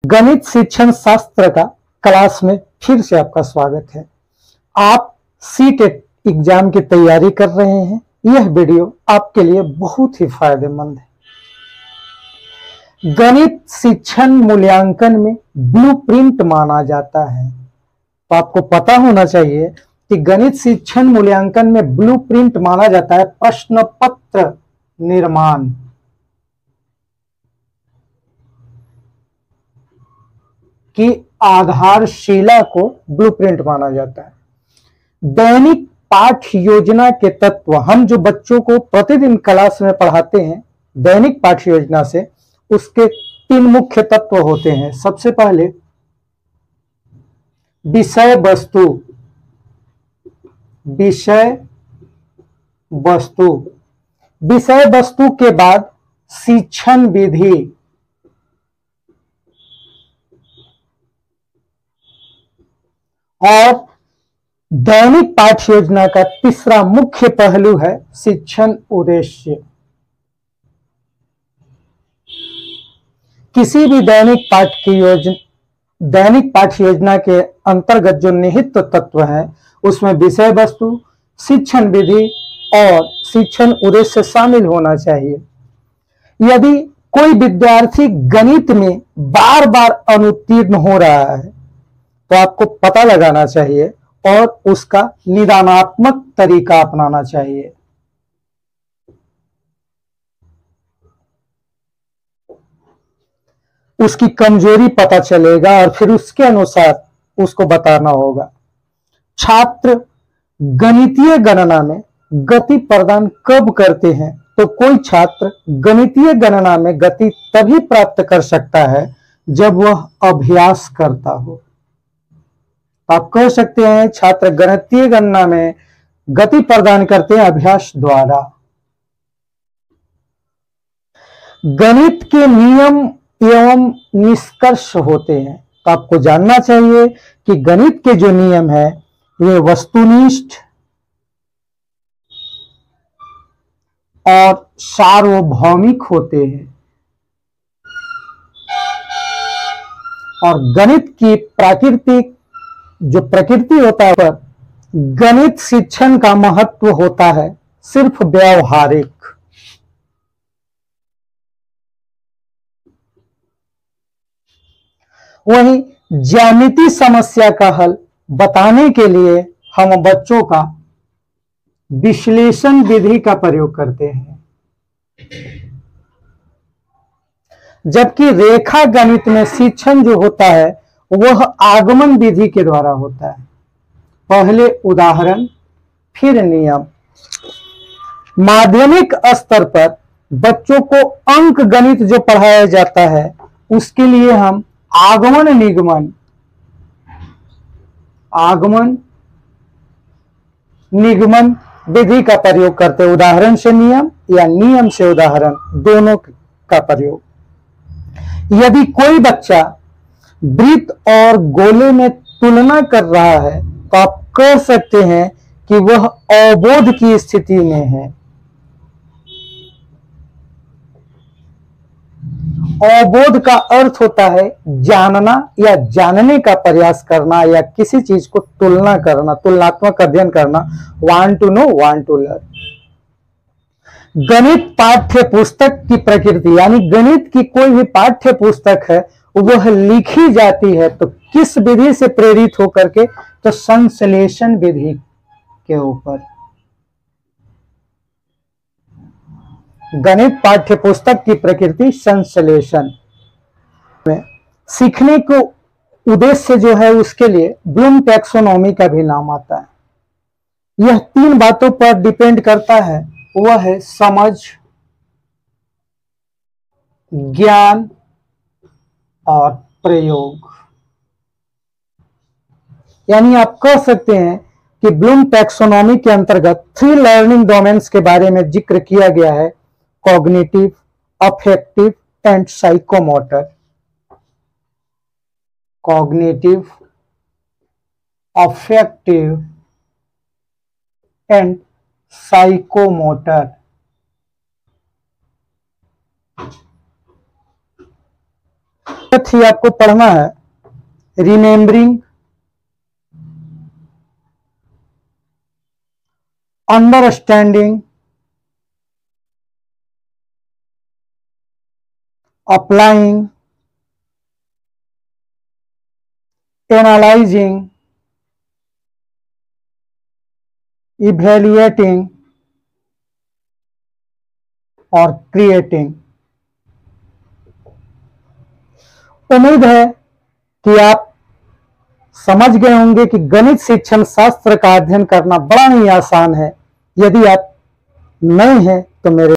गणित शिक्षण शास्त्र का क्लास में फिर से आपका स्वागत है। आप सीटेट एग्जाम की तैयारी कर रहे हैं, यह वीडियो आपके लिए बहुत ही फायदेमंद है। गणित शिक्षण मूल्यांकन में ब्लूप्रिंट माना जाता है, तो आपको पता होना चाहिए कि गणित शिक्षण मूल्यांकन में ब्लूप्रिंट माना जाता है प्रश्न पत्र निर्माण। की आधारशिला को ब्लूप्रिंट माना जाता है। दैनिक पाठ्य योजना के तत्व, हम जो बच्चों को प्रतिदिन क्लास में पढ़ाते हैं दैनिक पाठ्य योजना से, उसके 3 मुख्य तत्व होते हैं। सबसे पहले विषय वस्तु, विषय वस्तु के बाद शिक्षण विधि, और दैनिक पाठ्य योजना का तीसरा मुख्य पहलू है शिक्षण उद्देश्य। किसी भी दैनिक पाठ्य योजना के अंतर्गत जो निहित तत्व हैं, उसमें विषय वस्तु, शिक्षण विधि और शिक्षण उद्देश्य शामिल होना चाहिए। यदि कोई विद्यार्थी गणित में बार बार अनुत्तीर्ण हो रहा है तो आपको पता लगाना चाहिए और उसका निदानात्मक तरीका अपनाना चाहिए। उसकी कमजोरी पता चलेगा और फिर उसके अनुसार उसको बताना होगा। छात्र गणितीय गणना में गति प्रदान कब करते हैं? तो कोई छात्र गणितीय गणना में गति तभी प्राप्त कर सकता है जब वह अभ्यास करता हो। आप कह सकते हैं छात्र गणितीय गणना में गति प्रदान करते हैं अभ्यास द्वारा। गणित के नियम एवं निष्कर्ष होते हैं, तो आपको जानना चाहिए कि गणित के जो नियम है वे वस्तुनिष्ठ और सार्वभौमिक होते हैं, और गणित की प्राकृतिक जो प्रकृति होता है, गणित शिक्षण का महत्व होता है सिर्फ व्यावहारिक। वहीं ज्यामितीय समस्या का हल बताने के लिए हम बच्चों का विश्लेषण विधि का प्रयोग करते हैं, जबकि रेखा गणित में शिक्षण जो होता है वह आगमन विधि के द्वारा होता है। पहले उदाहरण फिर नियम। माध्यमिक स्तर पर बच्चों को अंक गणित जो पढ़ाया जाता है उसके लिए हम आगमन निगमन विधि का प्रयोग करते हैं। उदाहरण से नियम या नियम से उदाहरण, दोनों का प्रयोग। यदि कोई बच्चा वृत्त और गोले में तुलना कर रहा है तो आप कह सकते हैं कि वह अवबोध की स्थिति में है। अवबोध का अर्थ होता है जानना या जानने का प्रयास करना या किसी चीज को तुलना करना, तुलनात्मक अध्ययन करना। Want to know, want to learn. गणित पाठ्य पुस्तक की प्रकृति, यानी गणित की कोई भी पाठ्य पुस्तक है वह लिखी जाती है तो किस विधि से प्रेरित होकर के? तो संश्लेषण विधि के ऊपर। गणित पाठ्य पुस्तक की प्रकृति संश्लेषण में सीखने को उद्देश्य जो है उसके लिए ब्लूम टैक्सोनॉमी का भी नाम आता है। यह 3 बातों पर डिपेंड करता है, वह है समझ, ज्ञान और प्रयोग। यानी आप कह सकते हैं कि ब्लूम टैक्सोनॉमी के अंतर्गत 3 लर्निंग डोमेन्स के बारे में जिक्र किया गया है: cognitive, affective and psychomotor. Cognitive, affective and psychomotor. ही आपको पढ़ना है remembering, understanding, applying, analysing, evaluating और क्रिएटिंग। उम्मीद है कि आप समझ गए होंगे कि गणित शिक्षण शास्त्र का अध्ययन करना बड़ा ही आसान है। यदि आप नए हैं तो मेरे